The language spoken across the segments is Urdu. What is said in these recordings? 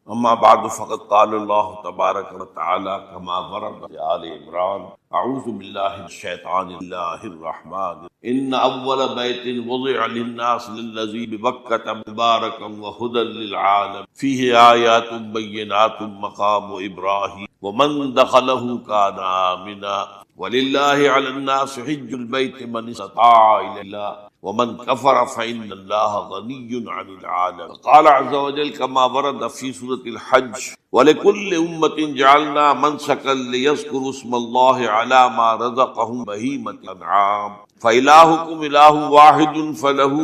اما بعد فقد قال الله تبارك وتعالى كما ورد في آل عمران اعوذ بالله من الشيطان الله الرحمن ان اول بيت وضع للناس للذي ببكة مباركا وهدى للعالم فيه آيات بينات مقام ابراهيم ومن دخله كان آمنا ولله على الناس حج البيت من استطاع إلى الله ومن كفر فإن الله غني عن العالم. قال عز وجل كما ورد في سورة الحج ولكل أمة جعلنا منسكا ليذكروا اسم الله على ما رزقهم بهيمة الأنعام فإلهكم إله واحد فله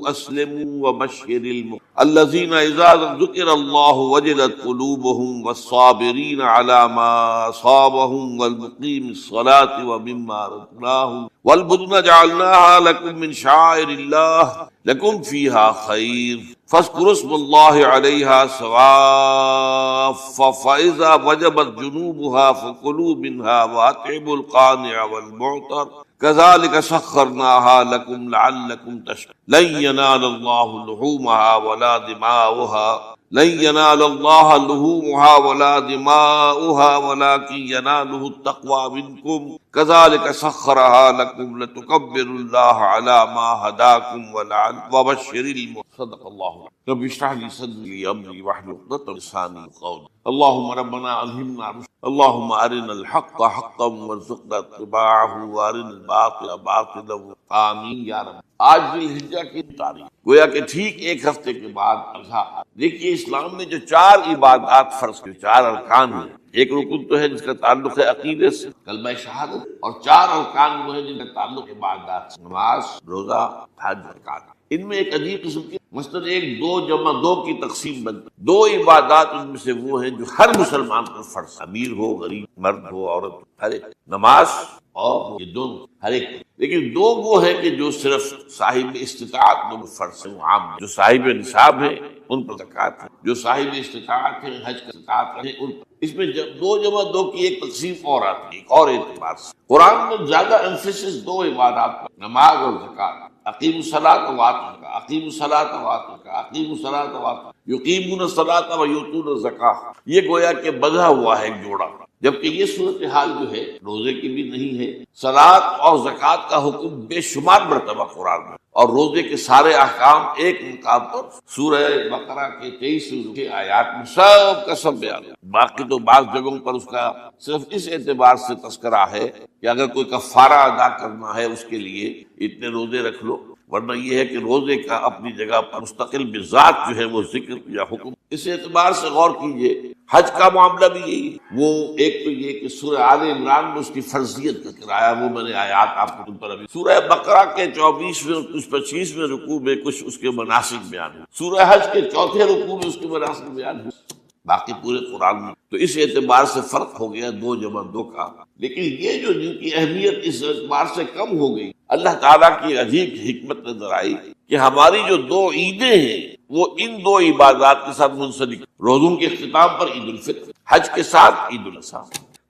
أسلموا وبشر المؤمنين الذين إذا ذكر الله وجلت قلوبهم والصابرين على ما أصابهم والمقيم الصلاة ومما رزقناهم والبدن جعلناها لكم من شعائر الله لكم فيها خير فاذكروا اسم الله عليها صواف فإذا وجبت جنوبها فكلوا منها وأطعموا القانع والمعتر كذلك سخرناها لكم لعلكم تشكرون لن ينال الله لحومها ولا دماؤها ولكن يناله التقوى منكم كذلك سخرها لكم لتكبروا الله على ما هداكم وبشر المؤمنين. صدق الله. رب اشرح لي صدري امري واحلل عقدة من لساني يفقهوا قولي. اللهم ربنا الهمنا رشدا اللهم ارنا الحق حقا وارزقنا اتباعه وارنا الباطل باطلا آمین یا رب. آج ذی الحجہ کی تاریخ گویا کہ ٹھیک ایک ہفتے کے بعد اضحیٰ. دیکھیے اسلام میں جو 4 عبادات فرض کی 4 ارکان ہیں. ایک رکن تو ہے جس کا تعلق ہے عقیدے سے کلمہ شہادت، اور 4 ارکان وہ ہیں جن کا تعلق عبادات سے نماز، روزہ، حج، زکات. ان میں ایک عجیب قسم کی مثلاً 1 2 جمع 2 کی تقسیم بنتی. 2 عبادات ان میں سے وہ ہیں جو ہر مسلمان پر فرض، امیر ہو، غریب، مرد ہو، عورت ہو، ہر ایک. نماز اور یہ دونوں ہر ایک. لیکن 2 وہ ہیں کہ جو صرف صاحب استطاعت لوگ فرض ہیں، عام جو صاحب نصاب ہیں ان پر زکوٰۃ ہے، جو صاحب استطاعت ہیں، حج کا استطاعت ہے ان پر. اس میں 2 جمع 2 کی ایک تقسیم اور آتی ہے ایک اور اعتبار سے. قرآن میں زیادہ ایمفیسس 2 عبادات پر، نماز اور زکوٰۃ. اقیم الصلاۃ وآتوا اقیم الصلاۃ وآتوا اقیم الصلاۃ وآتوا یقیمون الصلاۃ ویؤتون الزکاۃ. یہ گویا کہ بندھا ہوا ہے ایک جوڑا. جبکہ یہ صورتحال جو ہے روزے کی بھی نہیں ہے. صلاۃ اور زکوٰۃ کا حکم بے شمار مرتبہ قرآن میں، اور روزے کے سارے احکام ایک مقام پر سورہ بقرہ کے 23 آیات میں سب کا سب بیان ہے. باقی تو بعض جگہوں پر اس کا صرف اس اعتبار سے تذکرہ ہے کہ اگر کوئی کفارہ ادا کرنا ہے اس کے لیے اتنے روزے رکھ لو، ورنہ یہ ہے کہ روزے کا اپنی جگہ پر مستقل بذات جو ہے وہ ذکر یا حکم. اس اعتبار سے غور کیجئے حج کا معاملہ بھی یہی ہے. وہ ایک تو یہ کہ سورہ آل عمران میں اس کی فرضیت کا کرایا، وہ میں نے آیات آپ کو تم پر ابھی. سورہ بقرہ کے 24ویں اور کچھ 25ویں رکوع میں کچھ اس کے مناسک بیان ہیں. سورہ حج کے 4تھے رکوع میں اس کے مناسک بیان ہیں. باقی پورے قرآن میں تو اس اعتبار سے فرق ہو گیا 2 جمع 2 کا. لیکن یہ جو جن کی اہمیت اس اعتبار سے کم ہو گئی، اللہ تعالیٰ کی عجیب حکمت نظر آئی کہ ہماری جو 2 عیدیں ہیں وہ ان 2 عبادات کے ساتھ منسلک. روزوں کے اختتام پر عید الفطر، حج کے ساتھ عید الاضحیٰ.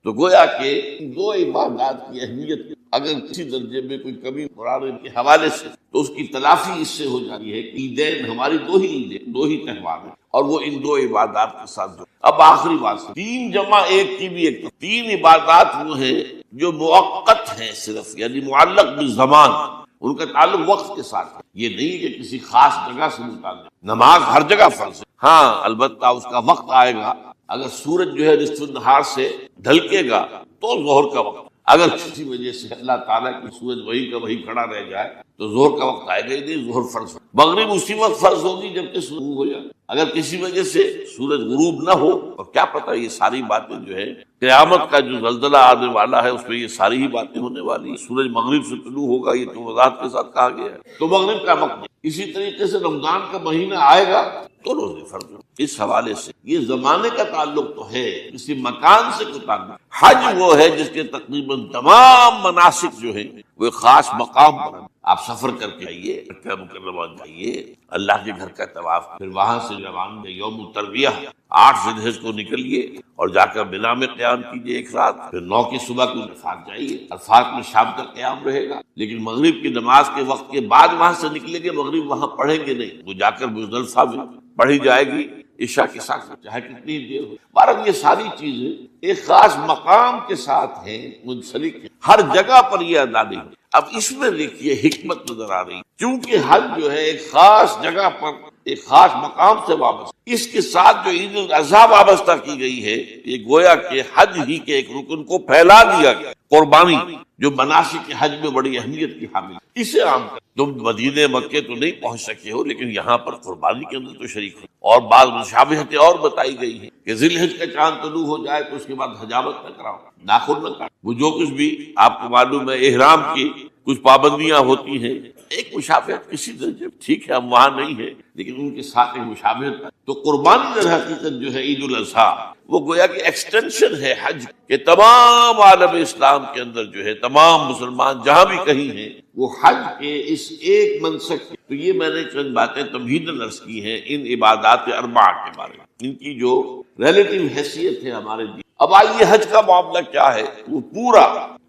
تو گویا کہ ان 2 عبادات کی اہمیت اگر کسی درجے میں کوئی کمی قرآن کے حوالے سے تو اس کی تلافی اس سے ہو جاتی ہے کہ عیدین ہماری 2 ہی عیدیں، 2 ہی تہوار ہیں، اور وہ ان 2 عبادات کے ساتھ جو. اب آخری بات 3 جمع 1 کی بھی ایک 3 عبادات وہ ہیں جو موقت ہیں صرف، یعنی معلق بالزمان، ان کا تعلق وقت کے ساتھ ہے. یہ نہیں کہ کسی خاص جگہ سے متعلق. نماز ہر جگہ فرض ہے، ہاں البتہ اس کا وقت آئے گا. اگر سورج جو ہے نصف النہار سے ڈھلکے گا تو ظہر کا وقت. اگر کسی وجہ سے اللہ تعالیٰ کی سورج وہی کا وہی کھڑا رہ جائے تو ظہر کا وقت آئے گا ہی نہیں، ظہر فرض. مغرب اسی وقت فرض ہوگی جبکہ سورج غروب ہو جائے. اگر کسی وجہ سے سورج غروب نہ ہو، اور کیا پتہ یہ ساری باتیں جو ہے قیامت کا جو زلزلہ آنے والا ہے اس میں یہ ساری ہی باتیں ہونے والی. سورج مغرب سے طلوع ہوگا یہ تو وضاحت کے ساتھ کہا گیا ہے، تو مغرب کا وقت نہیں. اسی طریقے سے رمضان کا مہینہ آئے گا تو روزے فرض. اس حوالے سے یہ زمانے کا تعلق تو ہے، کسی مکان سے کوئی تعلق. حج وہ ہے جس کے تقریباً تمام مناسک جو ہیں وہ ایک خاص مقام پر. آپ سفر کر کے آئیے، مکہ مکرمہ جائیے، اللہ کے گھر کا طواف، پھر وہاں سے روان یوم الترویہ 8 ذی الحجہ کو نکلیے اور جا کر منا میں قیام کیجیے 1 رات، پھر 9 کی صبح کو عرفات جائیے. عرفات میں شام کا قیام رہے گا، لیکن مغرب کی نماز کے وقت کے بعد وہاں سے نکلیں گے، مغرب وہاں پڑھیں گے نہیں. وہ جا کر مزدلفہ میں پڑھی جائے گی، عشاء کے ساتھ چاہے کتنی دیر ہو. بہرحال یہ ساری چیزیں ایک خاص مقام کے ساتھ ہیں، منسلک ہیں، ہر جگہ پر یہ ادا نہیں. اب اس میں دیکھیے حکمت نظر آ رہی، چونکہ حج جو ہے ایک خاص جگہ پر ایک خاص مقام سے وابستہ، اس کے ساتھ جو عید الاضحیٰ وابستہ کی گئی ہے، یہ گویا کہ حج ہی کے ایک رکن کو پھیلا دیا گیا. قربانی جو مناسک حج میں بڑی اہمیت کی حامل، اسے عام کر. تم مدینے مکے تو نہیں پہنچ سکے ہو، لیکن یہاں پر قربانی کے اندر تو شریک ہو. اور بعض مشابہتیں اور بتائی گئی ہیں کہ ذی الحج کا چاند طلوع ہو جائے تو اس کے بعد حجامت نہ کراؤ، ناخن نہ کاٹو. وہ جو کچھ بھی آپ کو معلوم ہے احرام کی کچھ پابندیاں ہوتی ہیں، ایک مشابہت کسی درجے ٹھیک ہے، ہم وہاں نہیں ہیں لیکن ان کے ساتھ ایک مشابہت. تو قربانی در حقیقت جو ہے عید الاضحیٰ وہ گویا کہ ایکسٹینشن ہے حج کے. تمام عالم اسلام کے اندر جو ہے تمام مسلمان جہاں بھی کہیں ہیں وہ حج کے اس ایک منسک. تو یہ میں نے چند باتیں تمہیداً عرض کی ہیں ان عبادات اربعہ کے بارے میں، ان کی جو ریلیٹیو حیثیت ہے ہمارے دین. اب آئیے حج کا معاملہ کیا ہے. وہ پورا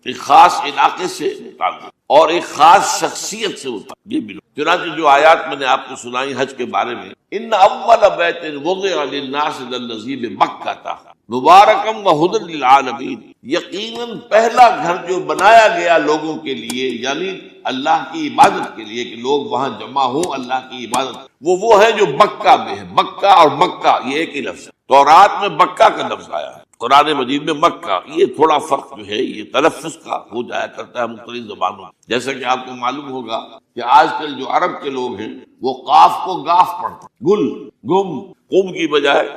ایک خاص علاقے سے متعلق اور ایک خاص شخصیت سے متعلق. یہ بھی چنانچہ جو آیات میں نے آپ کو سنائی حج کے بارے میں، ان اول بیت وضع للناس للذی بمکہ مبارکم وہدی للعالمین، یقیناً پہلا گھر جو بنایا گیا لوگوں کے لیے، یعنی اللہ کی عبادت کے لیے کہ لوگ وہاں جمع ہوں اللہ کی عبادت، وہ ہے جو مکہ میں ہے. مکہ اور مکہ یہ ایک ہی لفظ ہے. تورات میں مکہ کا لفظ آیا ہے، قرآن مجید میں مکہ. یہ تھوڑا فرق جو ہے یہ تلفظ کا ہو جایا کرتا ہے مختلف زبانوں میں. جیسا کہ آپ کو معلوم ہوگا کہ آج کل جو عرب کے لوگ ہیں وہ قاف کو گاف پڑھتے ہیں، گل گم، قم کی بجائے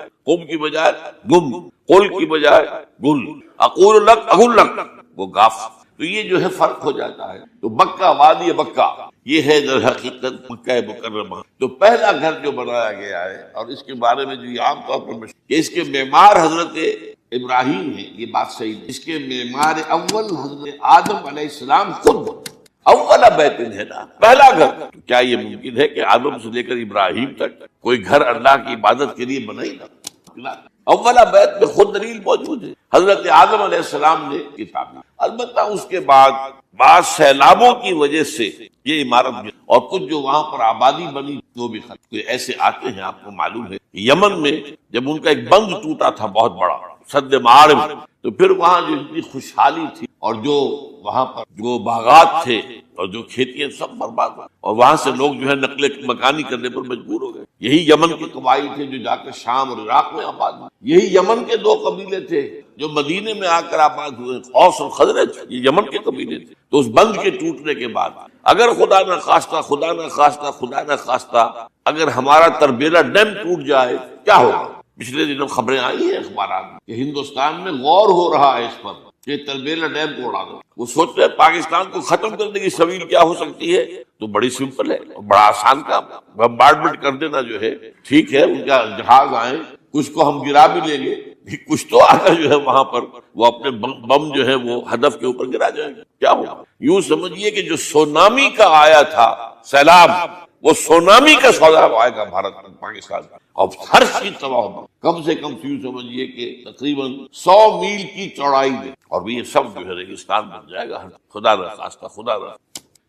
گم، قل کی بجائے گل، اقول لک اقول لک، وہ گاف. تو یہ جو ہے فرق ہو جاتا ہے. تو مکہ وادی مکہ یہ ہے در حقیقت مکہ مکرمہ. تو پہلا گھر جو بنایا گیا ہے اور اس کے بارے میں جو یہ عام طور پر کہ اس کے معمار حضرت ابراہیم ہے، یہ بات صحیح ہے. اس کے معمار اول حضرت آدم علیہ السلام خود اولا بیت ہے نا، پہلا گھر. تو کیا یہ ممکن ہے کہ آدم سے لے کر ابراہیم تک کوئی گھر اللہ کی عبادت کے لیے بنا ہی نہ؟ اولا بیت میں خود دلیل موجود ہے. حضرت آدم علیہ السلام نے کتاب، البتہ اس کے بعد بعض سیلابوں کی وجہ سے یہ عمارت بھی اور کچھ جو وہاں پر آبادی بنی وہ بھی ختم. تو ایسے آتے ہیں، آپ کو معلوم ہے یمن میں جب ان کا ایک بند ٹوٹا تھا بہت بڑا، سد معارم، تو پھر وہاں جو اتنی خوشحالی تھی اور جو وہاں پر جو باغات تھے اور جو کھیتیاں سب برباد ہوئی اور وہاں سے لوگ جو ہے نقل مکانی کرنے پر مجبور ہو گئے. یہی یمن کے قبائل تھے جو جا کر شام اور عراق میں آباد ہوئے. یہی یمن کے دو قبیلے تھے جو مدینے میں آ کر آباد ہوئے، اوس اور خزرج، یہ یمن کے قبیلے تھے. تو اس بند کے ٹوٹنے کے بعد اگر خدا نہ خواستہ اگر ہمارا تربیلا ڈیم ٹوٹ جائے کیا ہوگا؟ پچھلے دنوں خبریں آئی ہیں اخبارات میں کہ ہندوستان میں غور ہو رہا ہے اس پر کہ تربیلا ڈیم کو اڑا دو. وہ سوچ رہے پاکستان کو ختم کرنے کی سبیل کیا ہو سکتی ہے؟ تو بڑی سمپل ہے، بڑا آسان کام. بمبارڈمنٹ کر دینا جو ہے ٹھیک ہے، ان کا جہاز آئے، کچھ کو ہم گرا بھی لیں گے، کچھ تو آگے جو ہے وہاں پر وہ اپنے بم جو ہے وہ ہدف کے اوپر گرا جائیں گے. کیا ہوگا؟ یوں سمجھیے کہ جو سونامی کا آیا تھا سیلاب، وہ سونامی کا سیلاب آئے گا بھارت میں، پاکستان کا، اور ہر چیز تباہ ہوگا. کم سے کم یوں سمجھیے کہ تقریباً 100 میل کی چوڑائی میں، اور یہ سب جو ہے ریگستان بن جائے گا، خدا نہ خواستہ.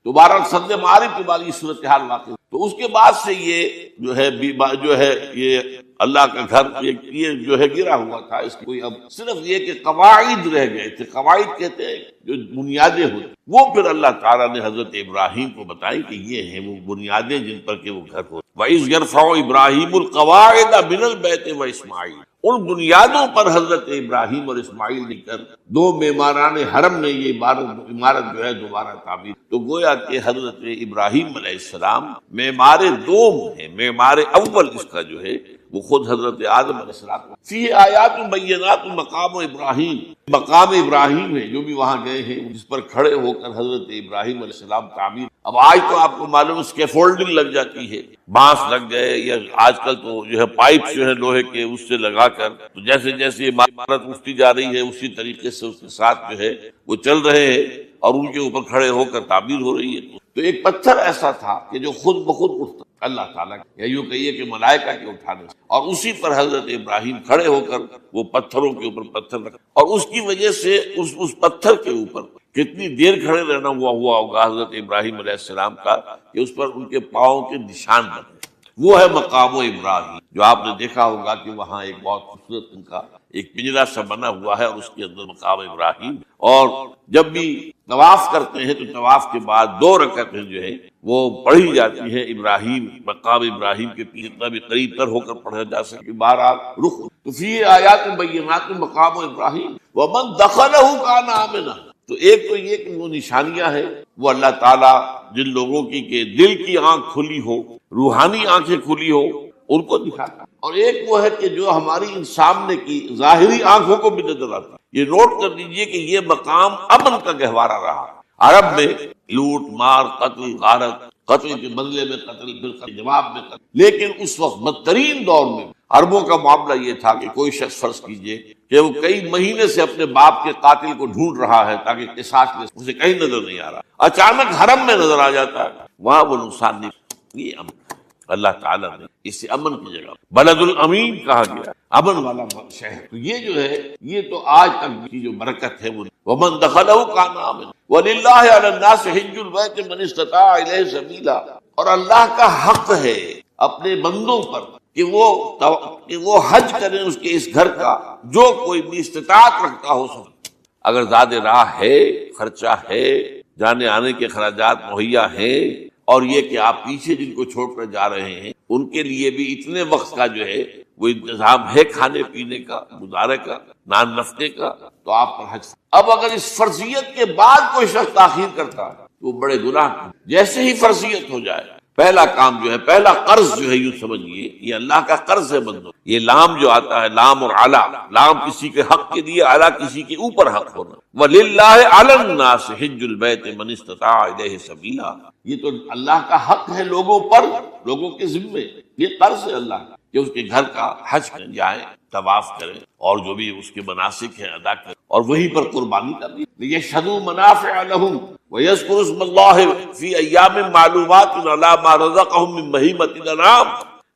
دوبارہ سد معارف کے بعد یہ صورتحال واقع. تو اس کے بعد سے یہ جو ہے یہ اللہ کا گھر یہ جو ہے گرا ہوا تھا. اس کی کوئی اب صرف یہ کہ قواعد رہ گئے تھے. قواعد کہتے ہیں جو بنیادیں ہوتی، وہ پھر اللہ تعالیٰ نے حضرت ابراہیم کو بتائی کہ یہ ہیں وہ بنیادیں جن پر کہ وہ گھر ہو. وَإِذْ يَرْفَعُ إِبْرَاهِيمُ الْقَوَاعِدَ مِنَ الْبَيْتِ وَإِسْمَاعِيلُ، ان بنیادوں پر حضرت ابراہیم اور اسماعیل نے کر دو معماران حرم نے یہ عمارت جو ہے دوبارہ تعمیر. تو گویا کہ حضرت ابراہیم علیہ السلام معمار دوم ہے، معمار اول اس کا جو ہے وہ خود حضرت آدم علیہ السلام. فی آیات بینات مقام ابراہیم، مقام ابراہیم ہے جو بھی وہاں گئے ہیں جس پر کھڑے ہو کر حضرت ابراہیم علیہ السلام تعمیر. اب آج تو آپ کو معلوم اسکیفولڈنگ لگ جاتی ہے، بانس لگ گئے، یا آج کل تو جو ہے پائپ جو ہے لوہے کے اس سے لگا کر، تو جیسے جیسے عمارت اٹھتی جا رہی ہے اسی طریقے سے اس کے ساتھ جو ہے وہ چل رہے ہیں اور ان کے اوپر کھڑے ہو کر تعمیر ہو رہی ہے. تو ایک پتھر ایسا تھا کہ جو خود بخود اٹھتا اللہ تعالیٰ یا یوں کہیے کہ ملائکہ کے اٹھانے سے، اور اسی پر حضرت ابراہیم کھڑے ہو کر وہ پتھروں کے اوپر پتھر رکھا. اور اس کی وجہ سے اس پتھر کے اوپر کتنی دیر کھڑے رہنا ہوا ہوگا حضرت ابراہیم علیہ السلام کا کہ اس پر ان کے پاؤں کے نشان بنے. وہ ہے مقام ابراہیم، جو آپ نے دیکھا ہوگا کہ وہاں ایک بہت خوبصورت ان کا ایک پنجرا سا بنا ہوا ہے اور اس کے اندر مقام ابراہیم، اور جب بھی طواف کرتے ہیں تو طواف کے بعد 2 رکعتیں جو ہے وہ پڑھی جاتی ہے ابراہیم، مقام ابراہیم کے جتنا بھی قریب تر ہو کر پڑھا جا سکے، بہرحال رخ تو فی آیات بینات مقام ابراہیم ومن دخلہ کان آمنا۔ تو ایک تو یہ کہ وہ نشانیاں ہیں وہ اللہ تعالیٰ جن لوگوں کی کہ دل کی آنکھ کھلی ہو، روحانی آنکھیں کھلی ہو، ان کو دکھاتا، اور ایک وہ ہے کہ جو ہماری ان سامنے کی ظاہری آنکھوں کو بھی نظر آتا۔ یہ نوٹ کر لیجئے کہ یہ مقام امن کا گہوارہ رہا۔ عرب میں لوٹ مار، قتل غارت، قتل کے بدلے میں قتل، پھر جواب میں قتل، لیکن اس وقت بدترین دور میں عربوں کا معاملہ یہ تھا کہ کوئی شخص فرض کیجئے کہ وہ کئی مہینے سے اپنے باپ کے قاتل کو ڈھونڈ رہا ہے تاکہ قصاص لے، اسے کہیں نظر نہیں آ رہا، اچانک حرم میں نظر آ جاتا ہے، وہاں وہ نقصان نہیں۔ یہ امن اللہ تعالیٰ نے اسے امن کی جگہ بلد الامین کہا گیا، امن والا شہر۔ تو یہ جو ہے یہ تو آج تک کی جو برکت ہے وہ ومن دخلہ کان آمنا وللہ علی الناس حج البیت من استطاع الیہ سبیلا، اور اللہ کا حق ہے اپنے بندوں پر کہ وہ حج کریں اس کے اس گھر کا جو کوئی بھی استطاعت رکھتا ہو سکتا۔ اگر زیادہ راہ ہے، خرچہ ہے، جانے آنے کے اخراجات مہیا ہیں، اور یہ کہ آپ پیچھے جن کو چھوڑ کر جا رہے ہیں ان کے لیے بھی اتنے وقت کا جو ہے وہ انتظام ہے کھانے پینے کا، گزارے کا، نان نفقے کا، تو آپ پر حج۔ اب اگر اس فرضیت کے بعد کوئی شخص تاخیر کرتا ہے تو وہ بڑے گناہ، جیسے ہی فرضیت ہو جائے پہلا کام جو ہے، پہلا قرض جو ہے، یوں سمجھیے یہ اللہ کا قرض ہے بندوں۔ یہ لام جو آتا ہے، لام اور اعلیٰ، لام کسی کے حق کے لیے، اعلیٰ کسی کے اوپر حق ہونا۔ وَلِلَّهِ عَلَى النَّاسِ حِجُّ الْبَيْتِ مَنِ اسْتَطَاعَ إِلَيْهِ سَبِيلًا، یہ تو اللہ کا حق ہے لوگوں پر، لوگوں کے ذمے، یہ قرض ہے اللہ کا کہ اس کے گھر کا حج کر جائیں، طواف کریں، اور جو بھی اس کے مناسک ہیں ادا کریں، اور وہیں پر قربانی کا بھی لِيَشْهَدُوا مَنَافِعَ لَهُمْ وَيَذْكُرُوا اسْمَ اللَّهِ فِي أَيَّامٍ مَّعْلُومَاتٍ عَلَىٰ مَا رَزَقَهُم مِّن بَهِيمَةِ الْأَنْعَامِ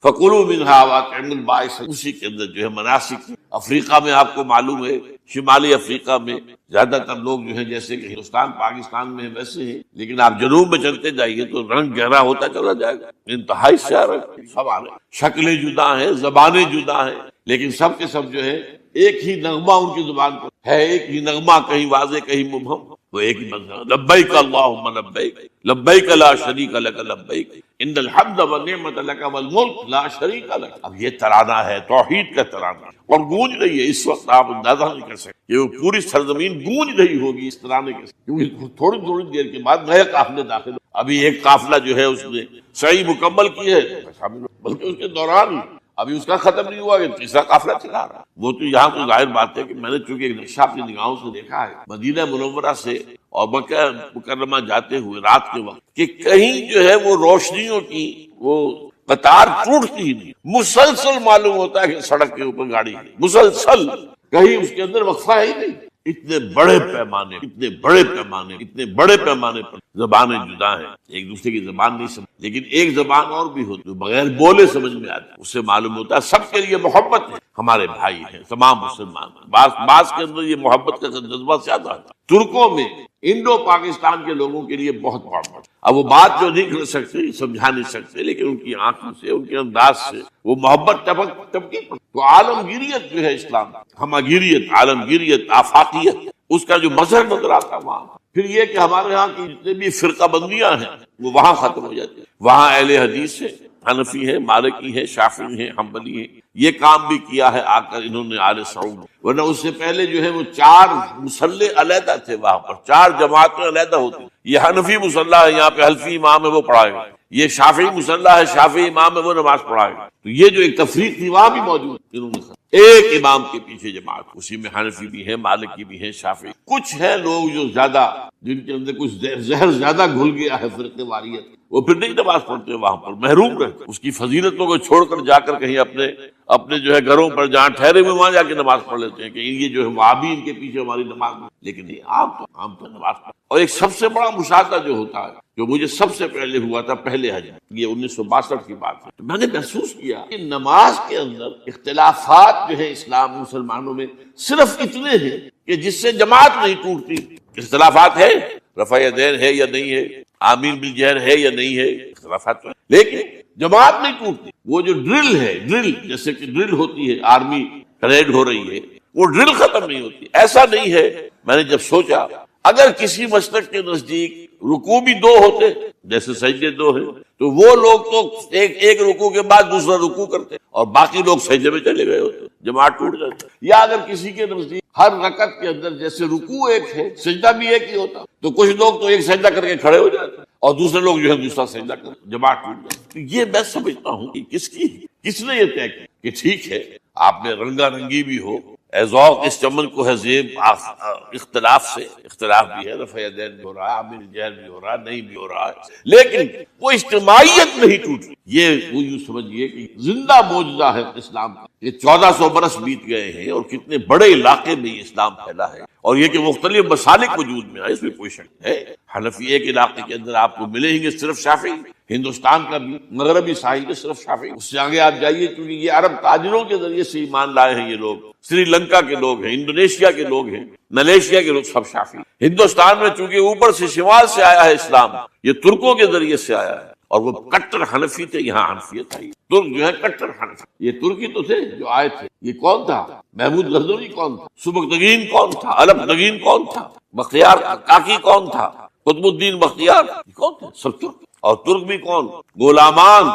فَكُلُوا مِنْهَا وَأَطْعِمُوا الْبَائِسَ۔ اسی کے اندر جو ہے مناسک، افریقہ میں آپ کو معلوم ہے، شمالی افریقہ میں زیادہ تر لوگ جو ہے جیسے کہ ہندوستان پاکستان میں ویسے ہیں، لیکن آپ جنوب میں چلتے جائیے تو رنگ گہرا ہوتا چلا جائے گا، انتہائی سیارہ سب آ رہے، شکلیں جدا ہیں، زبانیں جدا ہیں، لیکن سب کے سب جو ہے ایک ہی نغمہ ان کی زبان پر ہے، ایک ہی نغمہ، کہیں واضح کہیں مبہم، وہ ایک ہی مذہب، لبیک اللہم لبیک، لبیک لا شریک لک لبیک، ان الحمد والنعمت لک والملک لا شریک لک۔ اب یہ ترانہ ہے، توحید کا ترانہ، اور گونج رہی ہے اس وقت، آپ اندازہ نہیں کر سکتے کہ وہ پوری سرزمین گونج رہی ہوگی اس ترانے کے ساتھ، کیونکہ تھوڑی تھوڑی دیر کے بعد نئے قافلے داخل، ابھی ایک قافلہ جو ہے اس نے سعی مکمل کی ہے، بلکہ اس کے دوران ہی ابھی اس کا ختم نہیں ہوا کہ تیسرا قافلہ چلا رہا۔ وہ تو یہاں تو ظاہر بات ہے کہ میں نے چونکہ ایک نقشہ اپنی نگاہوں سے دیکھا ہے مدینہ منورہ سے اور مکہ مکرمہ جاتے ہوئے رات کے وقت، کہ کہیں جو ہے وہ روشنیوں کی وہ قطار ٹوٹتی ہی نہیں، مسلسل معلوم ہوتا ہے کہ سڑک کے اوپر گاڑی ہے، مسلسل، کہیں اس کے اندر وقفہ ہی نہیں۔ اتنے بڑے پیمانے، اتنے بڑے پیمانے، اتنے بڑے پیمانے پر زبانیں جدا ہیں، ایک دوسرے کی زبان نہیں سمجھ، لیکن ایک زبان اور بھی ہوتی ہے بغیر بولے سمجھ میں آتی ہے، اس سے معلوم ہوتا ہے سب کے لیے محبت ہے، ہمارے بھائی ہیں تمام مسلمان۔ بعض کے اندر یہ محبت کا جذبہ زیادہ ہے، ترکوں میں انڈو پاکستان کے لوگوں کے لیے بہت محبت۔ اب وہ بات جو نہیں کر سکتے، سمجھا نہیں سکتے، لیکن ان کی آنکھوں سے، ان کے انداز سے وہ محبت ٹپکی پڑتی۔ تو عالمگیریت جو ہے اسلام، ہمگیریت، عالمگیریت، آفاقیت، اس کا جو مظہر نظر آتا ہے وہاں۔ پھر یہ کہ ہمارے ہاں کی جتنے بھی فرقہ بندیاں ہیں وہ وہاں ختم ہو جاتی ہیں، وہاں اہل حدیث ہے، حنفی ہے، مالکی ہے، شافعی ہے، حنبلی ہے، یہ کام بھی کیا ہے آ کر انہوں نے آل سعود، ورنہ اس سے پہلے جو ہے وہ 4 مصلے علیحدہ تھے، وہاں پر 4 جماعتیں علیحدہ ہوتی، یہ حنفی مصلی ہے، یہاں پہ حنفی امام ہے وہ پڑھائے گا، یہ شافعی مصلی ہے، شافعی امام ہے وہ نماز پڑھائے گا، تو یہ جو ایک تفریق تھی وہاں بھی موجود، انہوں نے ایک امام کے پیچھے جماعت، اسی میں حنفی بھی ہے، مالکی بھی ہے، شافعی، کچھ ہیں لوگ جو زیادہ، جن کے اندر کچھ زہر زیادہ گھل گیا ہے فرقے واریت، وہ پھر نہیں نماز پڑھتے، وہاں پر محروم رہتے، اس کی فضیلتوں کو چھوڑ کر جا کر کہیں اپنے جو ہے گھروں پر جہاں ٹھہرے ہوئے وہاں جا کے نماز پڑھ لیتے ہیں کہ یہ جو ہے وہابی ان کے پیچھے ہماری نماز میں، لیکن یہ عام تو نماز پڑھ۔ اور ایک سب سے بڑا مشاہدہ جو ہوتا ہے، جو مجھے سب سے پہلے ہوا تھا پہلے حج، یہ 1962 کی بات ہے، تو میں نے محسوس کیا کہ نماز کے اندر اختلافات جو ہے اسلام مسلمانوں میں صرف اتنے ہیں کہ جس سے جماعت نہیں ٹوٹتی۔ اختلافات ہے، رفع یدین ہے یا نہیں ہے، آمین بالجہر ہے یا نہیں ہے، اختلافات تو ہے، لیکن جماعت نہیں ٹوٹتی. وہ جو ڈرل ہے، ڈرل جیسے کہ ڈرل ہوتی ہے، آرمی پریڈ ہو رہی ہے، وہ ڈرل ختم نہیں ہوتی. ایسا نہیں ہے. میں نے جب سوچا اگر کسی مسلک کے نزدیک رکوع بھی دو ہوتے جیسے سجدے دو ہیں، تو وہ لوگ تو ایک رکوع کے بعد دوسرا رکوع کرتے اور باقی لوگ سجدے میں چلے گئے ہوتے، جماعت ٹوٹ جاتی. یا اگر کسی کے نزدیک ہر رکعت کے اندر جیسے رکوع ایک ہے، سجدہ بھی ایک ہی ہوتا، تو کچھ لوگ تو ایک سجدہ کر کے کھڑے ہو جاتے اور دوسرے لوگ جو ہے دوسرا سجدہ کرتے، جماعت ٹوٹ جاتی. یہ میں سمجھتا ہوں کہ کس نے یہ طے کیا کہ ٹھیک ہے آپ میں رنگا رنگی بھی ہو، اے ذوق اس چمن کو ہے زیب اختلاف سے، اختلاف بھی ہے، رفع یدین بھی ہو رہا ہے، عامل جہل بھی ہو رہا ہے، نہیں بھی ہو رہا ہے، لیکن وہ اجتماعیت نہیں ٹوٹی. یہ وہ یوں سمجھیے کہ زندہ معجزہ ہے اسلام کا. یہ 1400 برس بیت گئے ہیں اور کتنے بڑے علاقے میں یہ اسلام پھیلا ہے، اور یہ کہ مختلف مسالک وجود میں آئے، اس میں کوئی شک ہے. حنفی ایک علاقے کے اندر آپ کو ملیں گے صرف شافعی، ہندوستان کا بھی مغربی ساحل کے صرف شافعی. اس سے آگے آپ جائیے کیونکہ یہ عرب تاجروں کے ذریعے سے ایمان لائے ہیں، یہ لوگ سری لنکا کے لوگ ہیں، انڈونیشیا کے لوگ ہیں، ملیشیا کے لوگ، سب شافعی. ہندوستان میں چونکہ اوپر سے شمال سے آیا ہے اسلام، یہ ترکوں کے ذریعے سے آیا ہے اور وہ کٹر حنفی تھے. یہاں حنفیت آئی. ترک جو ہے کٹر حنفی. یہ ترکی تو تھے جو آئے تھے. یہ کون تھا؟ محمود غزنوی کون تھا؟ سبکتگین کون تھا؟ الپتگین کون تھا؟ بختیار کاکی کون تھا؟ قطب الدین بختیار کون تھے؟ سب ترک. اور ترک بھی کون؟ غلامان،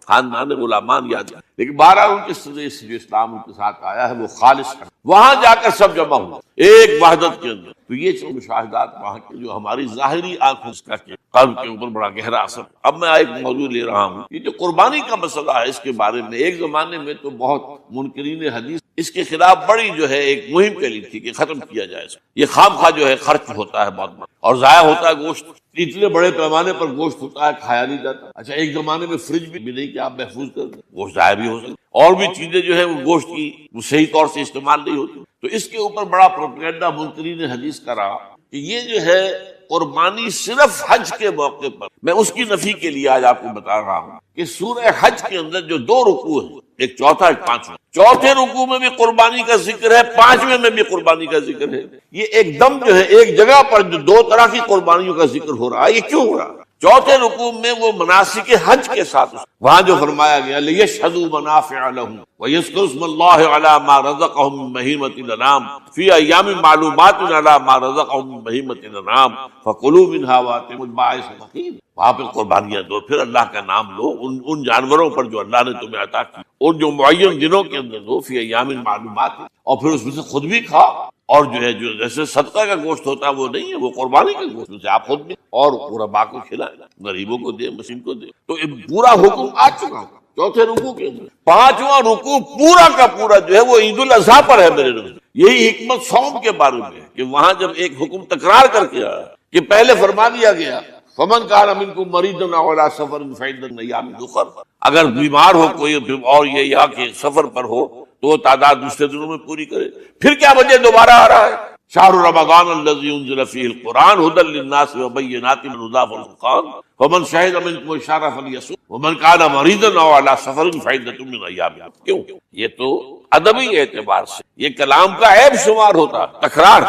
خاندان غلامان یاد ہے. لیکن 12 ان کے سرے سے جو اسلام ان کے ساتھ آیا ہے وہ خالص ہے. وہاں جا کر سب جمع ہوا ایک وحدت کے اندر. تو یہ جو مشاہدات وہاں کے جو ہماری ظاہری آنکھوں سے قلب کے اوپر بڑا گہرا اثر. اب میں ایک موضوع لے رہا ہوں، یہ جو قربانی کا مسئلہ ہے، اس کے بارے میں ایک زمانے میں تو بہت منکرین حدیث اس کے خلاف بڑی جو ہے ایک مہم چلی تھی کہ ختم کیا جائے. یہ خام خواہ جو ہے خرچ ہوتا ہے بہت بڑا اور ضائع ہوتا ہے گوشت. اتنے بڑے پیمانے پر گوشت ہوتا ہے، کھایا نہیں جاتا. اچھا ایک زمانے میں فریج بھی نہیں کہ آپ محفوظ کر دیں، گوشت ضائع بھی ہو سکتا، اور بھی چیزیں جو ہے وہ گوشت کی وہ صحیح طور سے استعمال نہیں ہوتی. تو اس کے اوپر بڑا پروپیگنڈا منکرین حدیث کا رہا کہ یہ جو ہے قربانی صرف حج کے موقع پر. میں اس کی نفی کے لیے آج آپ کو بتا رہا ہوں کہ سورہ حج کے اندر جو 2 رکوع ہیں، ایک چوتھا ایک پانچواں، چوتھے رکوع میں بھی قربانی کا ذکر ہے، پانچویں میں بھی قربانی کا ذکر ہے. یہ ایک دم جو ہے ایک جگہ پر جو 2 طرح کی قربانیوں کا ذکر ہو رہا ہے. یہ کیوں ہو رہا ہے؟ چوتھے رکوع میں وہ مناسک حج کے ساتھ وہاں جو فرمایا گیا لِيَشْهَدُوا مَنَافِعَ لَهُمْ وَيَذْكُرُوا اسْمَ اللَّهِ عَلَى مَا رَزَقَهُم مِّن بَهِيمَةِ الْأَنْعَامِ فِي أَيَّامٍ مَّعْلُومَاتٍ عَلَى مَا رَزَقَهُم مِّن بَهِيمَةِ الْأَنْعَامِ فَكُلُوا مِنْهَا وَأَطِعِمُوا الْبَائِسَ الْفَقِيرَ. وہاں پہ قربانیاں دو، پھر اللہ کا نام لو ان جانوروں پر جو اللہ نے تمہیں عطا کی، ان جو معین دنوں کے اندر دو، فی ایام معلومات، اور پھر اس میں سے خود بھی کھا. اور جو ہے جو جیسے صدقہ کا گوشت ہوتا ہے وہ نہیں ہے، وہ قربانی کا گوشت سے آپ خود بھی اور غرباء کو کھلائیں، غریبوں کو دے، مسکین کو دے. تو یہ پورا حکم آ چکا چوتھے رکوع کے اندر. پانچواں رکوع پورا کا پورا جو ہے وہ عید الاضحیٰ پر ہے میرے نزدیک. یہی حکمت صوم کے بارے میں کہ وہاں جب ایک حکم تکرار کر کے آیا کہ پہلے فرما دیا گیا فمن کان منکم مریضا او علی سفر فعدۃ من ایام اخر، اگر بیمار ہو کوئی اور یہ یا کہ سفر پر ہو تو وہ تعداد دوسرے دنوں میں پوری کرے. پھر کیا وجہ دوبارہ آ رہا ہے؟ شہر رمضان الذی انزل فیہ القرآن ھدی للناس وبینات من الہدی والفرقان فمن شہد منکم الشہر فلیصم ومن کان مریضا او علی سفر فعدۃ من ایام اخر. کیوں؟ یہ تو ادبی اعتبار سے یہ کلام کا عیب شمار ہوتا، تکرار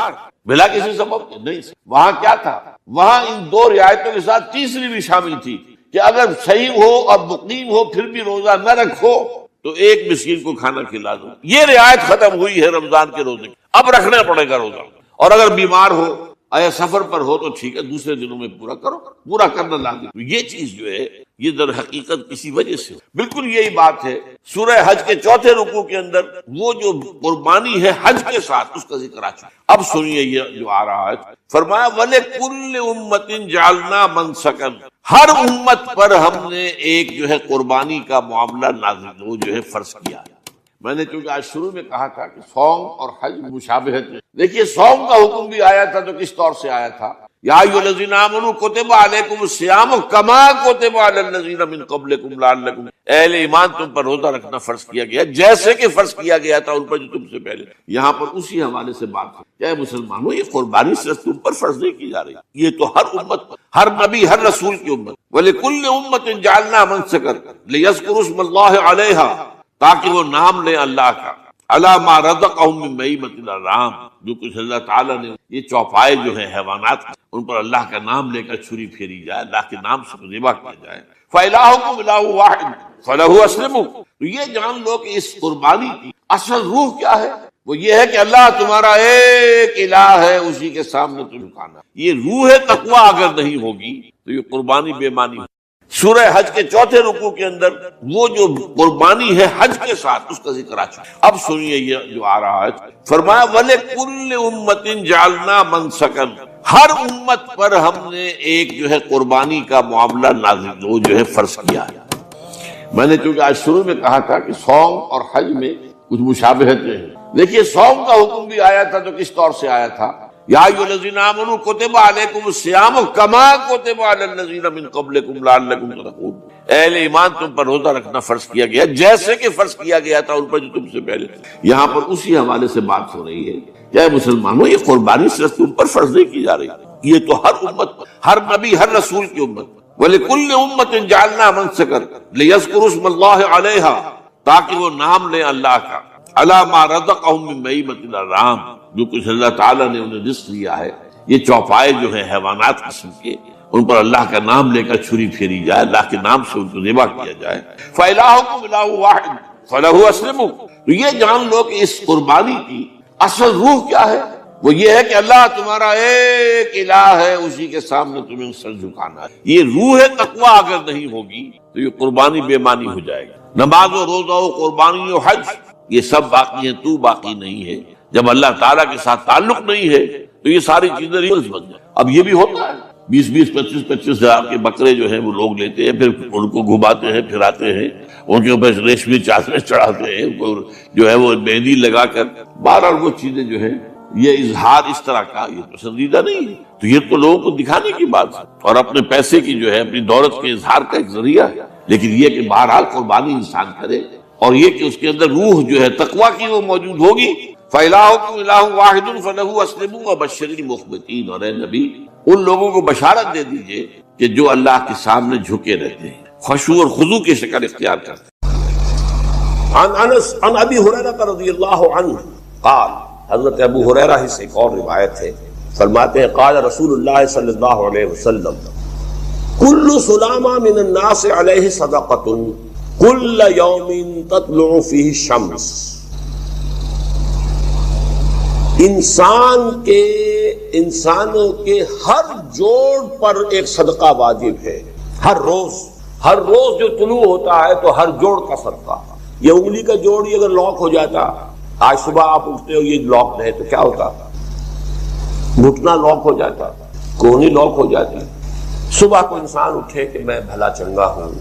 بلا کسی سبب کے نہیں. وہاں کیا تھا؟ وہاں ان 2 رعایتوں کے ساتھ تیسری بھی شامل تھی کہ اگر صحیح ہو اور مقیم ہو پھر بھی روزہ نہ رکھو تو ایک مسکین کو کھانا کھلا دو. یہ رعایت ختم ہوئی ہے رمضان کے روزے کی، اب رکھنا پڑے گا روزہ. اور اگر بیمار ہو یا سفر پر ہو تو ٹھیک ہے دوسرے دنوں میں پورا کرو، پورا کرنا لازم. تو یہ چیز جو ہے یہ در حقیقت کسی وجہ سے بالکل یہی بات ہے. سورہ حج کے چوتھے رکوع کے اندر وہ جو قربانی ہے حج کے ساتھ اس کا ذکر آ چکا. اب سنیے یہ جو آ رہا ہے، فرمایا وَلِكُلِّ أُمَّةٍ جَعَلْنَا مَنسَكًا، ہر امت پر ہم نے ایک جو ہے قربانی کا معاملہ نازل وہ جو ہے فرض کیا ہے. میں نے چونکہ آج شروع میں کہا تھا کہ صوم اور حج مشابہت ہے. دیکھیے صوم کا حکم بھی آیا تھا تو کس طور سے آیا تھا؟ یا ایھا الذین آمنوا کتب علیکم الصیام کما کتب علی الذین من قبلکم لعلکم، اہل ایمان تم پر روزہ رکھنا فرض کیا گیا جیسے کہ فرض کیا گیا تھا ان پر جو تم سے پہلے. یہاں پر اسی حوالے سے بات ہے کہ اے مسلمانوں یہ قربانی صرف تم پر فرض نہیں کی جا رہی، یہ تو ہر امت پر، ہر نبی ہر رسول کی امت. وَلِكُلِّ أُمَّةٍ جَعَلْنَا مَنسَكًا لِيَذْكُرُوا اسْمَ اللَّهِ عَلَيْهَا، تاکہ وہ نام لیں اللہ کا علی ما رزقہم من بہیمۃ الانعام، جو کچھ اللہ تعالیٰ نے یہ چوپائے جو ہیں حیوانات ان پر اللہ کا نام لے کر چھری پھیری جائے، اللہ کے نام سے ذبح کیا جائے. فَإِلَٰهُكُمْ إِلَٰهٌ وَاحِدٌ فَلَهُ أَسْلِمُوا. تو یہ جان لو کہ اس قربانی کی اصل روح کیا ہے، وہ یہ ہے کہ اللہ تمہارا ایک الہ ہے، اسی کے سامنے تم جھکانا. یہ روح تقویٰ اگر نہیں ہوگی تو یہ قربانی بے معنی ہوگی. سورہ حج کے چوتھے رکوع کے اندر وہ جو قربانی ہے حج کے ساتھ اس کا ذکر آ چکا. اب سنیے یہ جو آ رہا ہے، فرمایا وَلِكُلِّ أُمَّةٍ جَعَلْنَا مَنسَكًا، ہر امت پر ہم نے ایک جو ہے قربانی کا معاملہ نازل وہ جو ہے فرض کیا ہے. میں نے چونکہ آج شروع میں کہا تھا کہ صوم اور حج میں کچھ مشابہتیں ہیں. دیکھیے صوم کا حکم بھی آیا تھا تو کس طور سے آیا تھا؟ یا ایھا الذین آمنوا کتب علیکم الصیام کما کتب علی الذین من قبلکم لعلکم تتقون. اہل ایمان تم پر روزہ رکھنا فرض کیا گیا جیسے کہ فرض کیا گیا تھا ان پر جو تم سے پہلے. یہاں پر اسی حوالے سے بات ہو رہی ہے کہ مسلمانوں یہ قربانی صرف تم پر فرض نہیں کی جا رہی، یہ تو ہر امت پر، ہر نبی ہر رسول کی امت پر. وَلِكُلِّ أُمَّةٍ جَعَلْنَا مَنسَكًا لِيَذْكُرُوا اسْمَ اللَّهِ عَلَيْهَا، تاکہ وہ نام لیں اللہ کا، عَلَىٰ مَا رَزَقَهُم مِّن بَہِیمَةِ الْأَنْعَامِ، جو کچھ اللہ تعالیٰ نے انہیں رزق دیا ہے. یہ چوپائے جو ہیں حیوانات قسم کے ان پر اللہ کا نام لے کر چھری پھیری جائے، اللہ کے نام سے ان کو ذبح کیا جائے. فَإِلَٰهُكُمْ إِلَٰهٌ وَاحِدٌ فَلَهُ أَسْلِمُوا. تو یہ جان لو کہ اس قربانی کی اصل روح کیا ہے، وہ یہ ہے کہ اللہ تمہارا ایک الہ ہے، اسی کے سامنے تمہیں سر جھکانا ہے. یہ روح تقویٰ اگر نہیں ہوگی تو یہ قربانی بے معنی ہو جائے گی. نماز و روزہ و قربانی و حج یہ سب باقی ہیں، تو باقی نہیں ہے. جب اللہ تعالیٰ کے ساتھ تعلق نہیں ہے تو یہ ساری چیزیں ریلز بن جائیں. اب یہ بھی ہوتا ہے 20-20 25-25 ہزار کے بکرے جو ہیں وہ لوگ لیتے ہیں، پھر ان کو گھماتے ہیں پھراتے ہیں، ان کے اوپر ریشمی چادریں چڑھاتے ہیں، جو ہے وہ مہندی لگا کر. بہرحال وہ چیزیں جو ہے یہ اظہار اس طرح کا یہ پسندیدہ نہیں ہے. تو یہ تو لوگوں کو دکھانے کی بات ہے اور اپنے پیسے کی جو ہے اپنی دولت کے اظہار کا ایک ذریعہ ہے. لیکن یہ کہ بہرحال قربانی انسان کرے اور یہ کہ اس کے اندر روح جو ہے تقویٰ کی وہ موجود ہوگی. فَإِلَٰهُكُمْ إِلَٰهٌ وَاحِدٌ فَلَهُ أَسْلِمُوا وَبَشِّرِ الْمُخْبِتِينَ. اور اے نبی ان لوگوں کو بشارت دے دیجئے کہ جو اللہ کے سامنے جھکے رہتے ہیں، خشوع اور خضوع کی شکل اختیار کرتے ہیں. عن ابی ہریرہ رضی اللہ عنہ قال، حضرت ابو ہریرہ ہی سے ایک اور روایت ہے، فرماتے ہیں قال رسول اللہ صلی اللہ علیہ وسلم کل سلامہ من الناس علیہ صدقۃ کل یوم تطلع فیہ الشمس. انسانوں کے ہر جوڑ پر ایک صدقہ واجب ہے. ہر روز جو طلوع ہوتا ہے تو ہر جوڑ کا صدقہ. یہ انگلی کا جوڑ ہی اگر لاک ہو جاتا، آج صبح آپ اٹھتے ہو یہ لاک ہے تو کیا ہوتا؟ گھٹنا لاک ہو جاتا، کونی لاک ہو جاتی. صبح کو انسان اٹھے کہ میں بھلا چنگا ہوں،